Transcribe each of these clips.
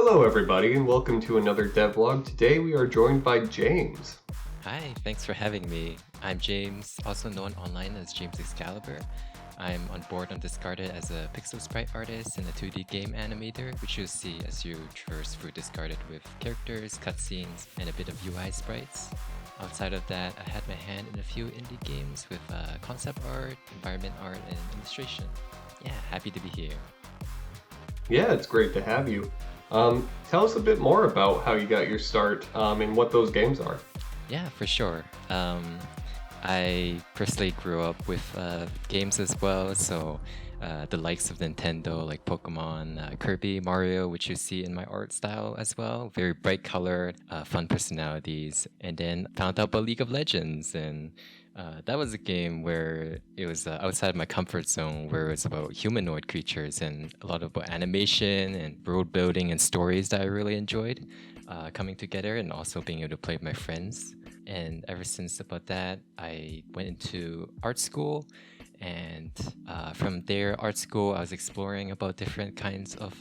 Hello everybody and welcome to another devlog. Today we are joined by James. Hi, thanks for having me. I'm James, also known online as James Excalibur. I'm on board on Discarded as a pixel sprite artist and a 2D game animator, which you'll see as you traverse through Discarded with characters, cutscenes, and a bit of UI sprites. Outside of that, I had my hand in a few indie games with concept art, environment art, and illustration. Yeah, happy to be here. Yeah, it's great to have you. Tell us a bit more about how you got your start and what those games are. Yeah, for sure. I personally grew up with games as well, so the likes of Nintendo, like Pokemon, Kirby, Mario, which you see in my art style as well. Very bright colored, fun personalities. And then found out about League of Legends, and that was a game where it was outside my comfort zone, where it was about humanoid creatures and a lot about animation and world building and stories that I really enjoyed coming together, and also being able to play with my friends. And ever since about that, I went into art school. And from there, art school, I was exploring about different kinds of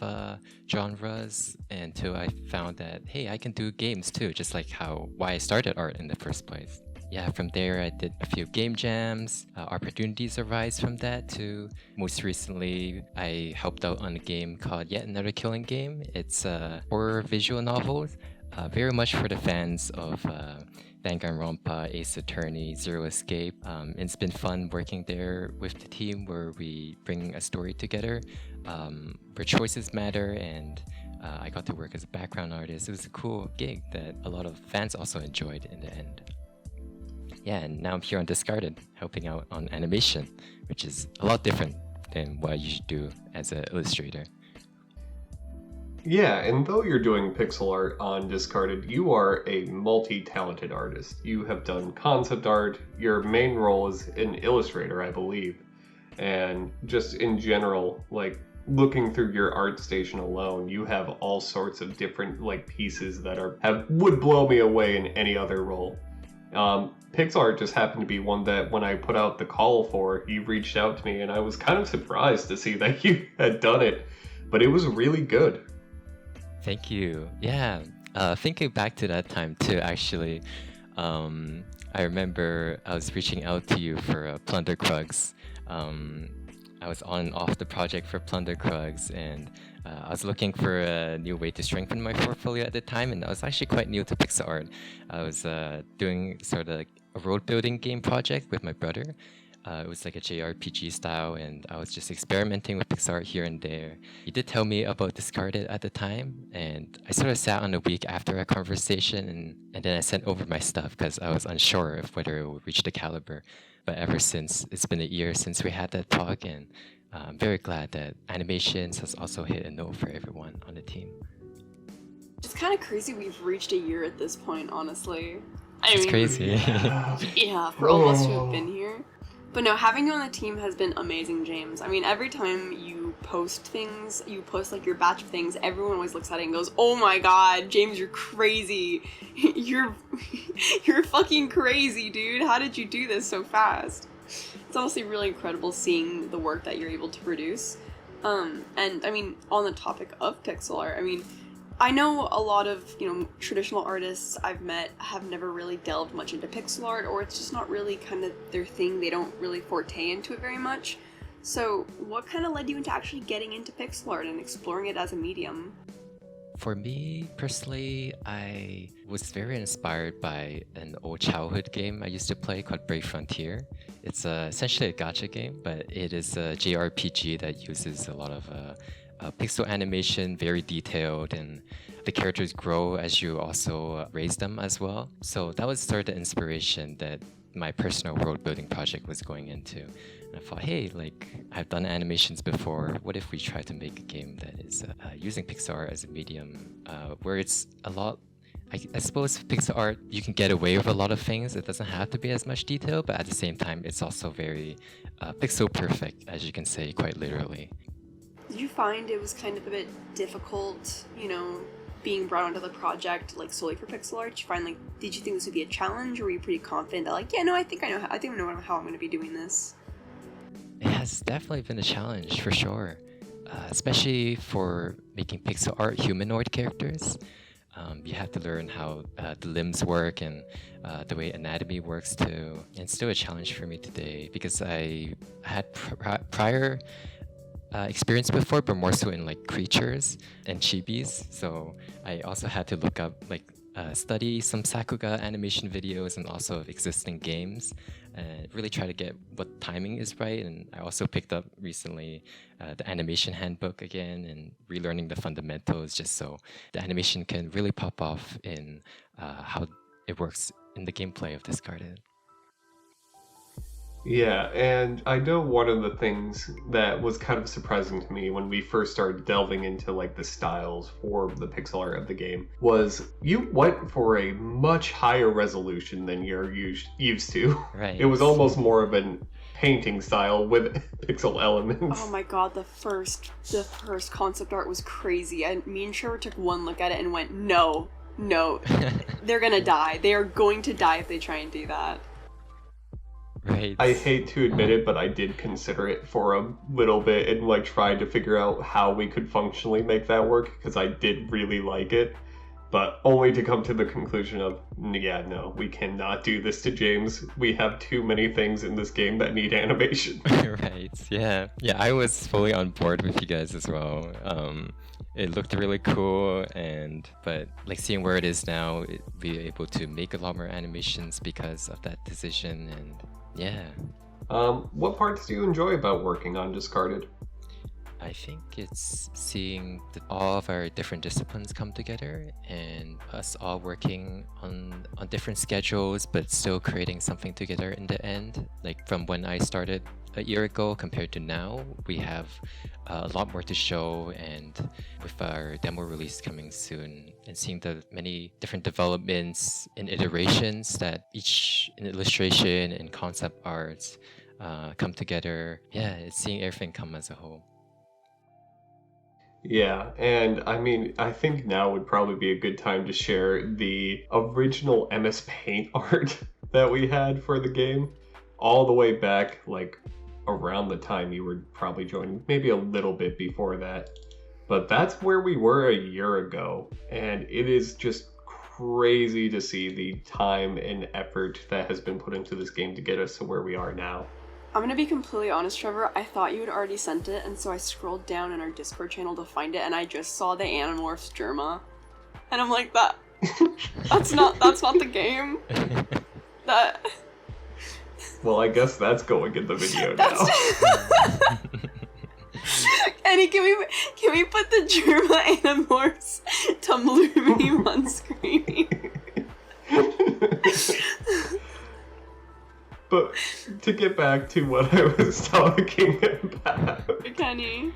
genres until I found that, hey, I can do games too, just like why I started art in the first place. Yeah, from there, I did a few game jams. Opportunities arise from that too. Most recently, I helped out on a game called Yet Another Killing Game. It's a horror visual novel, very much for the fans of Danganronpa, Ace Attorney, Zero Escape. It's been fun working there with the team where we bring a story together, where choices matter, and I got to work as a background artist. It was a cool gig that a lot of fans also enjoyed in the end. Yeah, and now I'm here on Discarded, helping out on animation, which is a lot different than what I usually do as an illustrator. Yeah, and though you're doing pixel art on Discarded, you are a multi-talented artist. You have done concept art. Your main role is an illustrator, I believe. And just in general, like looking through your art station alone, you have all sorts of different pieces that would blow me away in any other role. Pixelart just happened to be one that when I put out the call for, you reached out to me and I was kind of surprised to see that you had done it, but it was really good. Thank you. Yeah, thinking back to that time too, actually, I remember I was reaching out to you for Plunder Krugs. I was on and off the project for Plunder Krugs, and I was looking for a new way to strengthen my portfolio at the time, and I was actually quite new to pixel art. I was doing sort of like a road building game project with my brother. It was like a JRPG style, and I was just experimenting with Pixar here and there. He did tell me about Discarded at the time, and I sort of sat on a week after our conversation, and then I sent over my stuff because I was unsure of whether it would reach the caliber. But ever since, it's been a year since we had that talk, and I'm very glad that animations has also hit a note for everyone on the team. It's kind of crazy we've reached a year at this point, honestly. It's crazy. Yeah, for all of us who have been here. But no, having you on the team has been amazing, James. I mean, every time you post things, you post like your batch of things, everyone always looks at it and goes, "Oh my god, James, you're crazy. You're fucking crazy, dude. How did you do this so fast?" It's honestly really incredible seeing the work that you're able to produce. And I mean, on the topic of pixel art, I mean, I know a lot of, traditional artists I've met have never really delved much into pixel art, or it's just not really kind of their thing. They don't really forte into it very much. So what kind of led you into actually getting into pixel art and exploring it as a medium? For me, personally, I was very inspired by an old childhood game I used to play called Brave Frontier. It's essentially a gacha game, but it is a JRPG that uses a lot of pixel animation, very detailed, and the characters grow as you also raise them as well. So that was sort of the inspiration that my personal world building project was going into. And I thought, hey, I've done animations before. What if we try to make a game that is using pixel art as a medium, where it's a lot. I suppose pixel art, you can get away with a lot of things. It doesn't have to be as much detail, but at the same time, it's also very pixel perfect, as you can say, quite literally. Did you find it was kind of a bit difficult, being brought onto the project, solely for pixel art? Did you think this would be a challenge, or were you pretty confident that, yeah, no, I think I know how I'm going to be doing this? It has definitely been a challenge, for sure. especially for making pixel art humanoid characters. You have to learn how the limbs work and the way anatomy works too. And it's still a challenge for me today because I had prior experience before, but more so in like creatures and chibis. So I also had to look up study some Sakuga animation videos and also existing games and really try to get what timing is right. And I also picked up recently the animation handbook again and relearning the fundamentals just so the animation can really pop off in how it works in the gameplay of Discarded. Yeah, and I know one of the things that was kind of surprising to me when we first started delving into like the styles for the pixel art of the game was you went for a much higher resolution than you're used to. Right. It was almost more of a painting style with pixel elements. Oh my god, the first concept art was crazy. And me and Trevor took one look at it and went, no, they're gonna die. They are going to die if they try and do that. Right. I hate to admit it, but I did consider it for a little bit and like tried to figure out how we could functionally make that work because I did really like it, but only to come to the conclusion of, yeah, no, we cannot do this to James. We have too many things in this game that need animation. Right. Yeah. I was fully on board with you guys as well. It looked really cool, but like seeing where it is now, we're able to make a lot more animations because of that decision, and yeah. What parts do you enjoy about working on Discarded? I think it's seeing all of our different disciplines come together and us all working on different schedules, but still creating something together in the end. Like from when I started a year ago compared to now, we have a lot more to show, and with our demo release coming soon and seeing the many different developments and iterations that each in illustration and concept arts come together. Yeah, it's seeing everything come as a whole. Yeah, and I mean, I think now would probably be a good time to share the original MSpaint art that we had for the game, all the way back, like, around the time you were probably joining, maybe a little bit before that. But that's where we were a year ago, and it is just crazy to see the time and effort that has been put into this game to get us to where we are now. I'm gonna be completely honest, Trevor. I thought you had already sent it, and so I scrolled down in our Discord channel to find it, and I just saw the Animorphs Jerma, and I'm like, that's not the game. That. Well, I guess that's going in the video now. Annie, can we put the Jerma Animorphs Tumblr meme on screen? But to get back to what I was talking about. Kenny.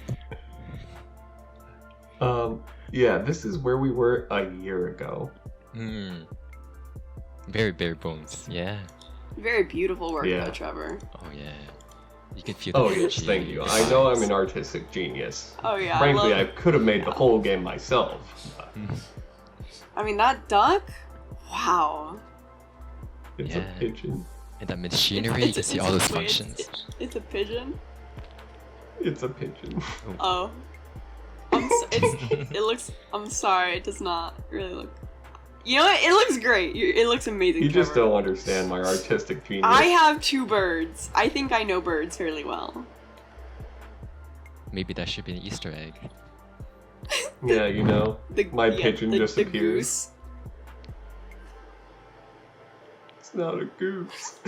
Yeah, this is where we were a year ago. Very bare bones, yeah. Very beautiful work, Yeah. though, Trevor. Oh yeah. You can feel the Oh yes, energy, thank you. the I know I'm vibes. an artistic genius. Oh yeah. Frankly, I love... could have made the whole game myself. But I mean, that duck. Wow. it's Yeah. a pigeon. And that machinery to see all those wait, functions. It's a pigeon. It's a pigeon. Oh. It looks. I'm sorry. It does not really look. You know what? It looks great. It looks amazing. You just Trevor. don't understand my artistic genius. I have 2 birds. I think I know birds fairly well. Maybe that should be an Easter egg. Yeah, you know, my pigeon the disappears. goose. It's not a goose.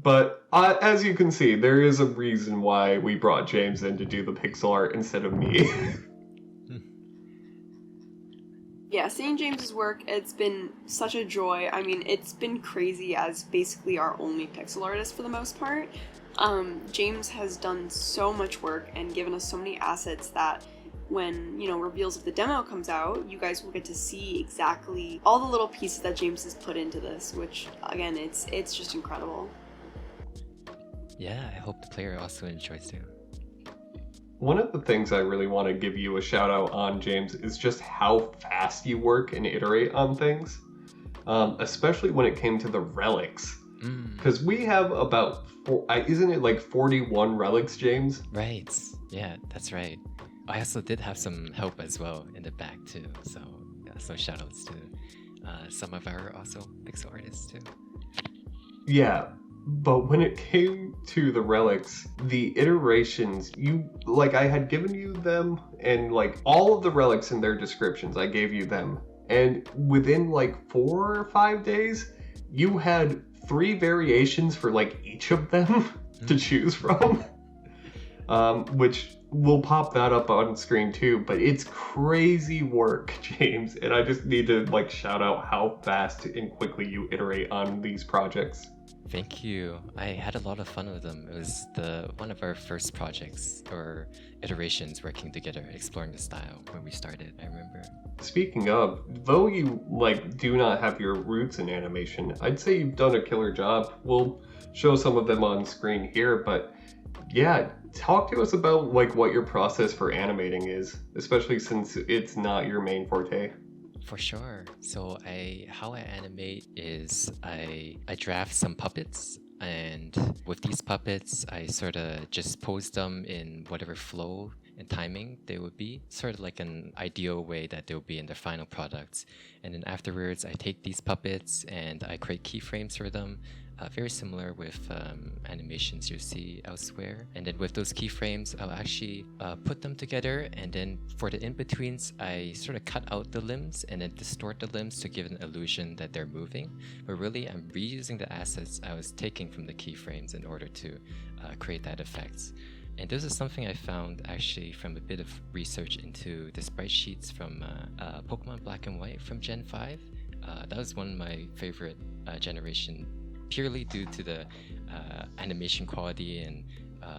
But as you can see, there is a reason why we brought James in to do the pixel art instead of me. Yeah, seeing James's work, it's been such a joy. I mean, it's been crazy as basically our only pixel artist for the most part. James has done so much work and given us so many assets that when, reveals of the demo comes out, you guys will get to see exactly all the little pieces that James has put into this, which, again, it's just incredible. Yeah, I hope the player also enjoys too. One of the things I really want to give you a shout out on, James, is just how fast you work and iterate on things. Especially when it came to the relics. Because we have about, isn't it like 41 relics, James? Right. Yeah, that's right. I also did have some help as well in the back too. So yeah, so shoutouts to some of our also pixel artists too. Yeah, but when it came to the relics, the iterations, I had given you them, and like all of the relics in their descriptions, I gave you them. And within like 4 or 5 days, you had 3 variations for like each of them to choose from. Which we'll pop that up on screen too, but it's crazy work, James, and I just need to like shout out how fast and quickly you iterate on these projects. Thank you. I had a lot of fun with them. It was one of our first projects or iterations working together, exploring the style when we started, I remember. Speaking of, though you do not have your roots in animation, I'd say you've done a killer job. We'll show some of them on screen here, but yeah, talk to us about what your process for animating is, especially since it's not your main forte. For sure. So how I animate is I draft some puppets, and with these puppets I sort of just pose them in whatever flow and timing they would be, sort of like an ideal way that they'll be in their final products. And then afterwards I take these puppets and I create keyframes for them. Very similar with animations you see elsewhere. And then with those keyframes, I'll actually put them together, and then for the in-betweens, I sort of cut out the limbs and then distort the limbs to give an illusion that they're moving. But really, I'm reusing the assets I was taking from the keyframes in order to create that effect. And this is something I found actually from a bit of research into the sprite sheets from Pokemon Black and White from Gen 5. That was one of my favorite generation, purely due to the animation quality and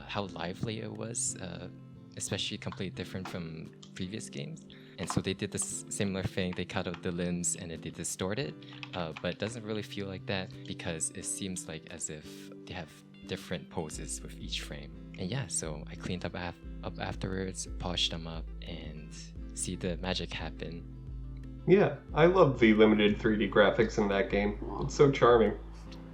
how lively it was, especially completely different from previous games. And so they did this similar thing. They cut out the limbs and they distort it, but it doesn't really feel like that because it seems like as if they have different poses with each frame. And yeah, so I cleaned up afterwards, polished them up, and see the magic happen. Yeah, I love the limited 3D graphics in that game. It's so charming.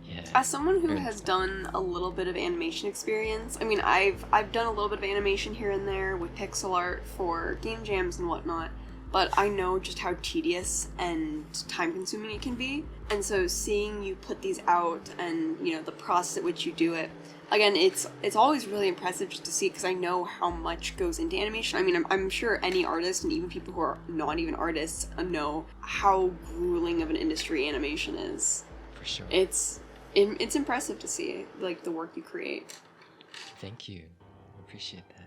Yeah. As someone who has done a little bit of animation experience, I mean, I've done a little bit of animation here and there with pixel art for game jams and whatnot, but I know just how tedious and time-consuming it can be. And so seeing you put these out and, the process at which you do it, again, it's always really impressive just to see, because I know how much goes into animation. I mean, I'm sure any artist, and even people who are not even artists, know how grueling of an industry animation is. For sure. It's impressive to see, the work you create. Thank you. I appreciate that.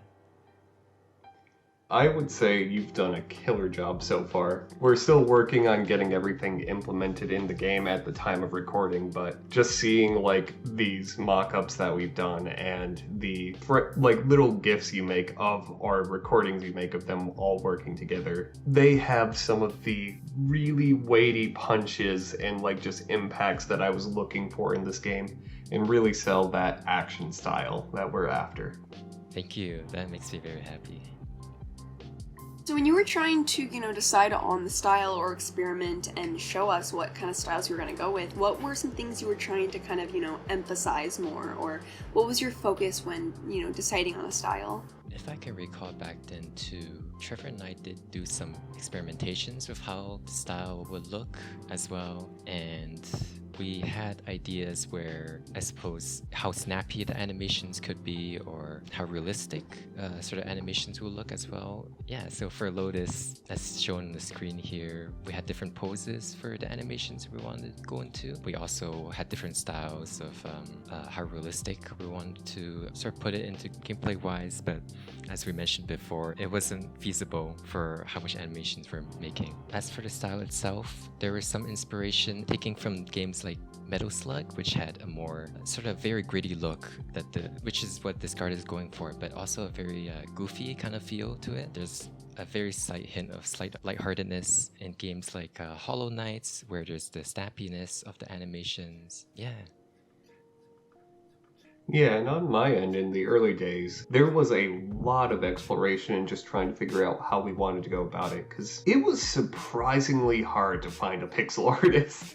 I would say you've done a killer job so far. We're still working on getting everything implemented in the game at the time of recording, but just seeing these mock-ups that we've done and the little GIFs you make of our recordings you make of them all working together, they have some of the really weighty punches and just impacts that I was looking for in this game, and really sell that action style that we're after. Thank you. That makes me very happy. So when you were trying to, decide on the style or experiment and show us what kind of styles you were going to go with, what were some things you were trying to kind of, emphasize more? Or what was your focus when, deciding on a style? If I can recall back then too, Trevor and I did do some experimentations with how the style would look as well. And we had ideas where, I suppose, how snappy the animations could be or how realistic sort of animations will look as well. Yeah, so for Lotus, as shown on the screen here, we had different poses for the animations we wanted to go into. We also had different styles of how realistic we wanted to sort of put it into gameplay-wise, but as we mentioned before, it wasn't feasible for how much animations we're making. As for the style itself, there was some inspiration taking from games like Metal Slug, which had a more sort of very gritty look, which is what this card is going for, but also a very goofy kind of feel to it. There's a very slight hint of slight lightheartedness in games like Hollow Knights, where there's the snappiness of the animations. Yeah. Yeah, and on my end, in the early days, there was a lot of exploration and just trying to figure out how we wanted to go about it, because it was surprisingly hard to find a pixel artist.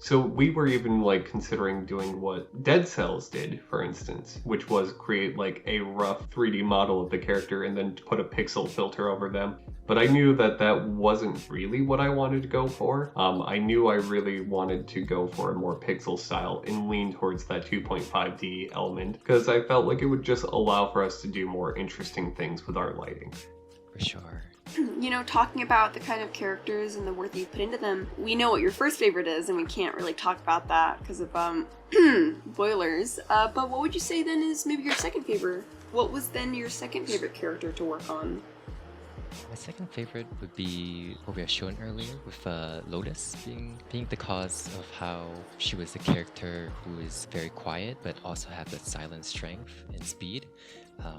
So we were even like considering doing what Dead Cells did, for instance, which was create like a rough 3D model of the character and then put a pixel filter over them. But I knew that that wasn't really what I wanted to go for. I knew I really wanted to go for a more pixel style and lean towards that 2.5D element because I felt like it would just allow for us to do more interesting things with our lighting. For sure. You know, talking about the kind of characters and the work that you put into them, we know what your first favorite is, and we can't really talk about that because of spoilers. But what would you say then is maybe your second favorite? What was then your second favorite character to work on? My second favorite would be what we have shown earlier with Lotus being the cause of how she was the character who is very quiet but also have that silent strength and speed,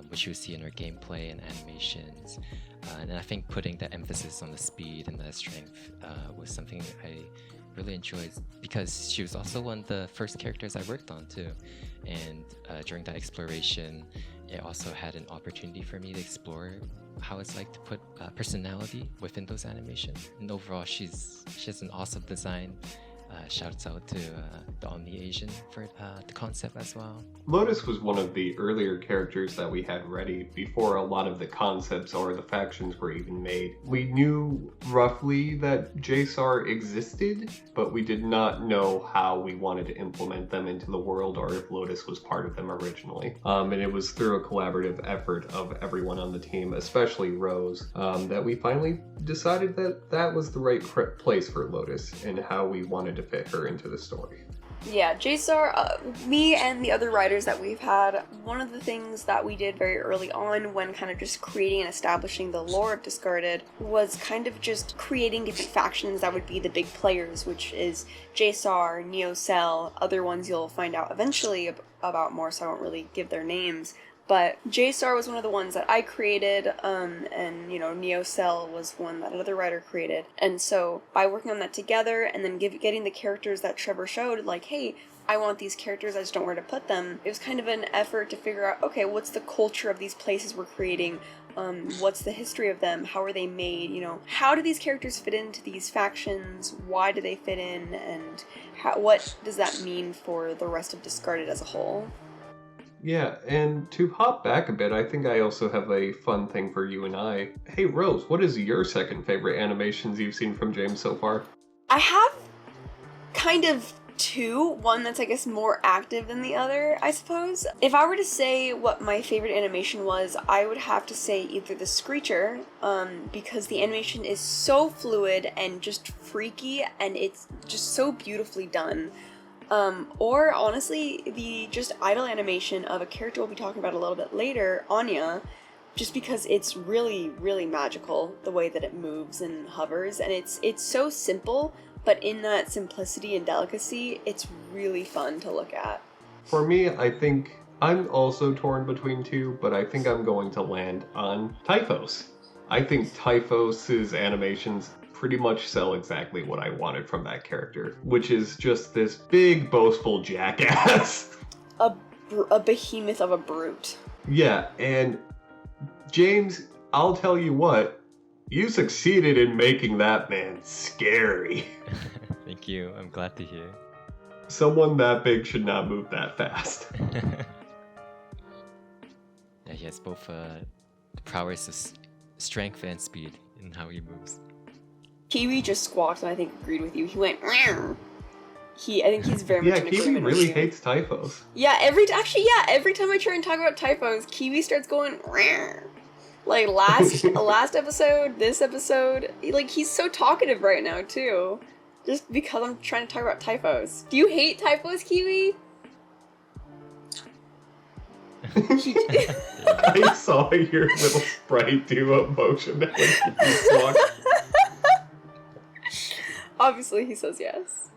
which you see in her gameplay and animations. And I think putting that emphasis on the speed and the strength was something I really enjoyed because she was also one of the first characters I worked on too. And during that exploration, it also had an opportunity for me to explore how it's like to put personality within those animations. And overall, she has an awesome design. Shouts out to the Omni Asian for the concept as well. Lotus was one of the earlier characters that we had ready before a lot of the concepts or the factions were even made. We knew roughly that JSAR existed, but we did not know how we wanted to implement them into the world or if Lotus was part of them originally. And it was through a collaborative effort of everyone on the team, especially Rose, that we finally decided that that was the right place for Lotus and how we wanted to fit her into the story. Yeah, JSAR, me and the other writers that we've had, one of the things that we did very early on when kind of just creating and establishing the lore of Discarded was kind of just creating different factions that would be the big players, which is JSAR, NeoCell, other ones you'll find out eventually about more, so I won't really give their names. But JSAR was one of the ones that I created, and, you know, NeoCell was one that another writer created. And so, by working on that together, and then getting the characters that Trevor showed, like, hey, I want these characters, I just don't know where to put them, it was kind of an effort to figure out, okay, what's the culture of these places we're creating? What's the history of them? How are they made? You know, how do these characters fit into these factions? Why do they fit in? And what does that mean for the rest of Discarded as a whole? Yeah, and to hop back a bit, I think I also have a fun thing for you and I. Hey Rose, what is your second favorite animations you've seen from James so far? I have kind of two. One that's, I guess, more active than the other, I suppose. If I were to say what my favorite animation was, I would have to say either the Screecher, because the animation is so fluid and just freaky, and it's just so beautifully done. Or honestly, the just idle animation of a character we'll be talking about a little bit later, Anya, just because it's really, really magical the way that it moves and hovers, and it's so simple, but in that simplicity and delicacy, it's really fun to look at. For me, I think I'm also torn between two, but I think I'm going to land on Typhos. I think Typhos's animations pretty much sell exactly what I wanted from that character, which is just this big, boastful jackass. A behemoth of a brute. Yeah, and James, I'll tell you what, you succeeded in making that man scary. Thank you, I'm glad to hear. Someone that big should not move that fast. Yeah, he has both the prowess of strength and speed in how he moves. Kiwi just squawked and I think agreed with you. He went, Meow. I think he's very much in agreement. Kiwi really hates Typhos. Yeah, every time I try and talk about Typhos, Kiwi starts going, Meow. Like last episode, this episode, like he's so talkative right now too. Just because I'm trying to talk about Typhos. Do you hate Typhos, Kiwi? I saw your little sprite do a motion when you walked. Obviously, he says yes.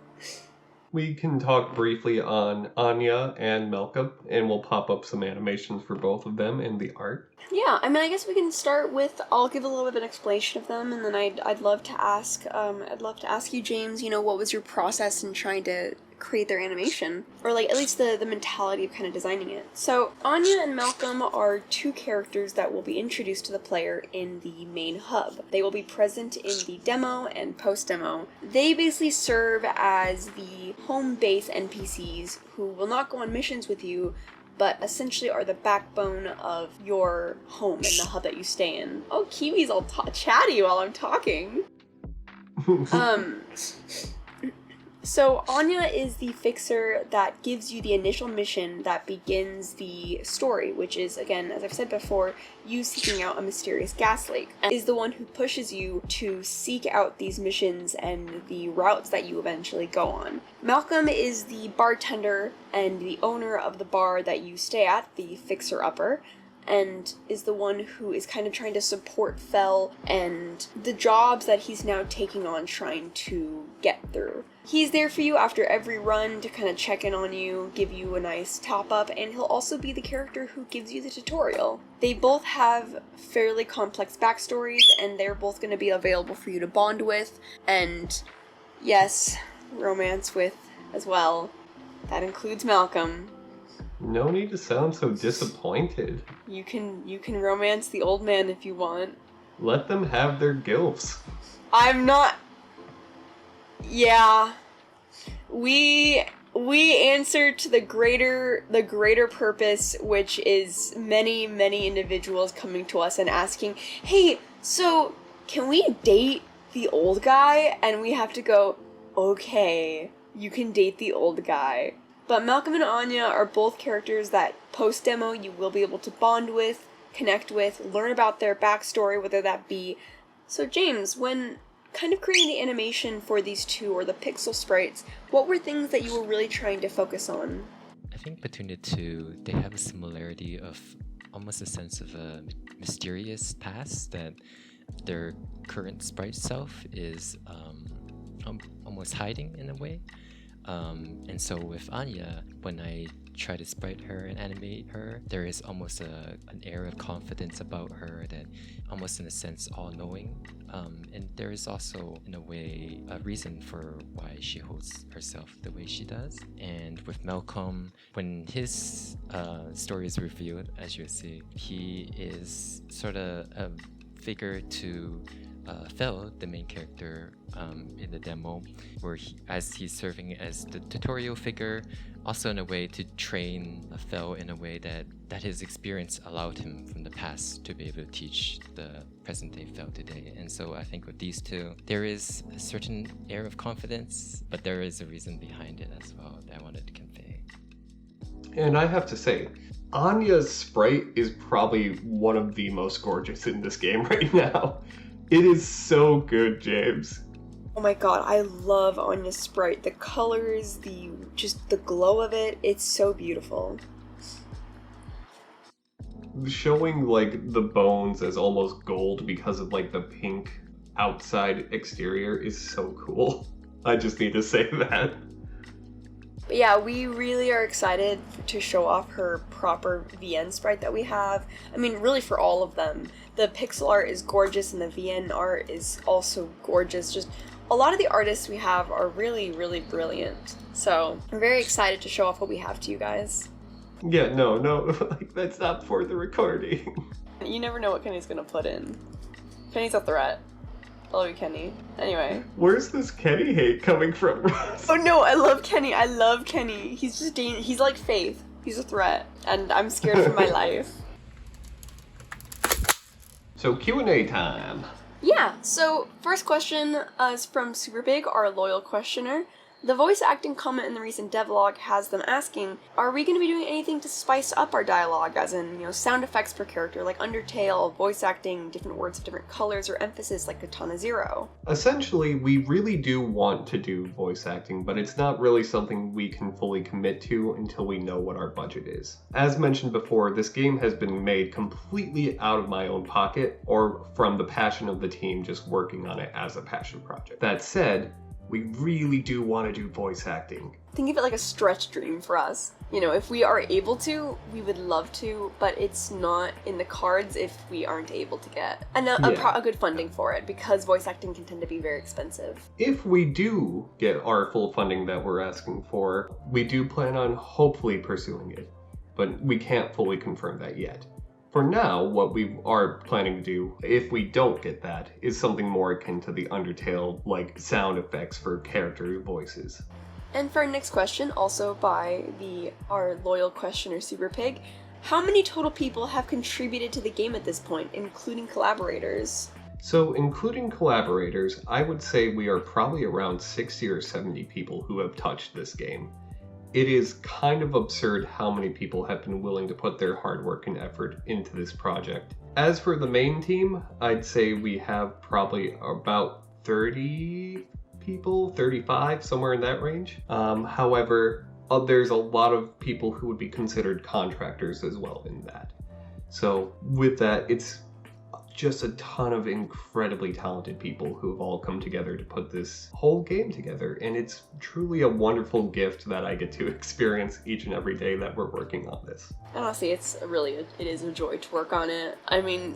We can talk briefly on Anya and Malcolm, and we'll pop up some animations for both of them in the art. Yeah, I mean, I guess we can start with. I'll give a little bit of an explanation of them, and then I'd love to ask. I'd love to ask you, James. You know, what was your process in trying to create their animation, or like at least the mentality of kind of designing it. So Anya and Malcolm are two characters that will be introduced to the player in the main hub. They will be present in the demo and post-demo. They basically serve as the home base NPCs who will not go on missions with you, but essentially are the backbone of your home and the hub that you stay in. Oh, Kiwi's all chatty while I'm talking. So Anya is the fixer that gives you the initial mission that begins the story, which is, again, as I've said before, you seeking out a mysterious gas lake, and is the one who pushes you to seek out these missions and the routes that you eventually go on. Malcolm is the bartender and the owner of the bar that you stay at, the fixer-upper, and is the one who is kind of trying to support Fel and the jobs that he's now taking on trying to get through. He's there for you after every run to kind of check in on you, give you a nice top-up, and he'll also be the character who gives you the tutorial. They both have fairly complex backstories, and they're both going to be available for you to bond with, and yes, romance with as well. That includes Malcolm. No need to sound so disappointed. You can romance the old man if you want. Let them have their gilfs. I'm not... Yeah. We answer to the greater purpose, which is many individuals coming to us and asking, "Hey, so can we date the old guy?" And we have to go, "Okay, you can date the old guy." But Malcolm and Anya are both characters that post-demo you will be able to bond with, connect with, learn about their backstory, whether that be... So James, when kind of creating the animation for these two, or the pixel sprites, what were things that you were really trying to focus on? I think between the two, they have a similarity of almost a sense of a mysterious past that their current sprite self is almost hiding in a way. And so with Anya, when I try to sprite her and animate her, there is almost an air of confidence about her that almost in a sense all-knowing. And there is also, in a way, a reason for why she holds herself the way she does. And with Malcolm, when his story is revealed, as you'll see, he is sort of a figure to Fel, the main character in the demo, where as he's serving as the tutorial figure, also in a way to train Fel in a way that his experience allowed him from the past to be able to teach the present-day Fel today. And so I think with these two, there is a certain air of confidence, but there is a reason behind it as well that I wanted to convey. And I have to say, Anya's sprite is probably one of the most gorgeous in this game right now. It is so good, James. Oh my god, I love Anya's sprite. The colors, just the glow of it, it's so beautiful. Showing like the bones as almost gold because of like the pink outside exterior is so cool. I just need to say that. But yeah, we really are excited to show off her proper VN sprite that we have. I mean, really for all of them. The pixel art is gorgeous and the VN art is also gorgeous. Just a lot of the artists we have are really brilliant. So I'm very excited to show off what we have to you guys. Yeah, no, like that's not for the recording. You never know what Kenny's gonna put in. Kenny's a threat. I love you, Kenny. Anyway. Where's this Kenny hate coming from? Oh no, I love Kenny. I love Kenny. He's just he's like Faith. He's a threat, and I'm scared for my life. So Q&A time. Yeah, so first question is from Superbig, our loyal questioner. The voice acting comment in the recent devlog has them asking, are we going to be doing anything to spice up our dialogue, as in, sound effects per character, like Undertale, voice acting, different words of different colors, or emphasis like Katana Zero? Essentially, we really do want to do voice acting, but it's not really something we can fully commit to until we know what our budget is. As mentioned before, this game has been made completely out of my own pocket, or from the passion of the team just working on it as a passion project. That said, we really do want to do voice acting. think of it like a stretch dream for us. You know, if we are able to, we would love to, but it's not in the cards if we aren't able to get a good funding for it, because voice acting can tend to be very expensive. If we do get our full funding that we're asking for, we do plan on hopefully pursuing it, but we can't fully confirm that yet. For now, what we are planning to do, if we don't get that, is something more akin to the Undertale, like sound effects for character voices. And for our next question, also by our loyal questioner Super Pig, how many total people have contributed to the game at this point, including collaborators? So, including collaborators, I would say we are probably around 60 or 70 people who have touched this game. It is kind of absurd how many people have been willing to put their hard work and effort into this project. As for the main team, I'd say we have probably about 30 people, 35, somewhere in that range. However, there's a lot of people who would be considered contractors as well in that. So with that, it's just a ton of incredibly talented people who have all come together to put this whole game together, and it's truly a wonderful gift that I get to experience each and every day that we're working on this. Honestly, it is a joy to work on it. I mean,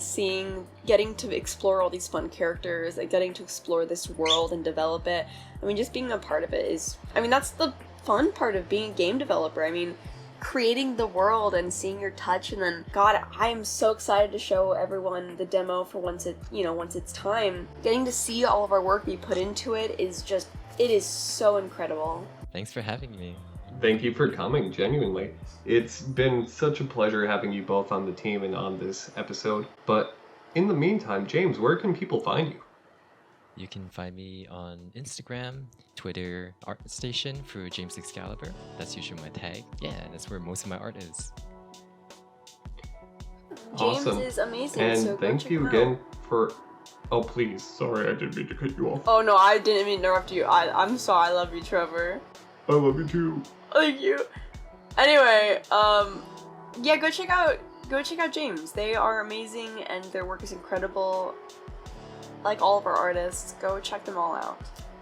getting to explore all these fun characters, like getting to explore this world and develop it. I mean, just being a part of it that's the fun part of being a game developer. I mean, creating the world and seeing your touch, and then God, I am so excited to show everyone the demo for once it's time. Getting to see all of our work be put into it is so incredible. Thanks for having me. Thank you for coming, genuinely. It's been such a pleasure having you both on the team and on this episode. But in the meantime, James, where can people find you? You can find me on Instagram, Twitter, ArtStation through James Excalibur. That's usually my tag. Yeah, that's where most of my art is. Awesome. James is amazing. And so thank you again for... Oh, please. Sorry, I didn't mean to cut you off. Oh no, I didn't mean to interrupt you. I'm sorry. I love you, Trevor. I love you too. Thank you. Anyway, yeah, go check out James. They are amazing and their work is incredible. Like all of our artists, go check them all out.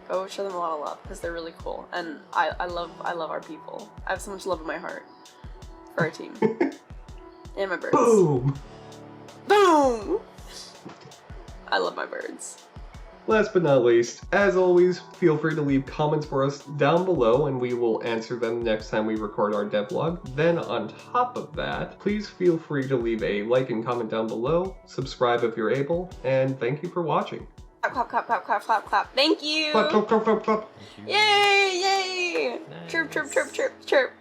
Go show them a lot of love because they're really cool. And I love our people. I have so much love in my heart for our team. And my birds. Boom! Boom! I love my birds. Last but not least, as always, feel free to leave comments for us down below and we will answer them next time we record our devlog. Then on top of that, please feel free to leave a like and comment down below, subscribe if you're able, and thank you for watching. Clap, clap, clap, clap, clap, clap. Thank you! Clap, clap, clap, clap, clap. Yay! Yay! Nice. Chirp, chirp, chirp, chirp, chirp.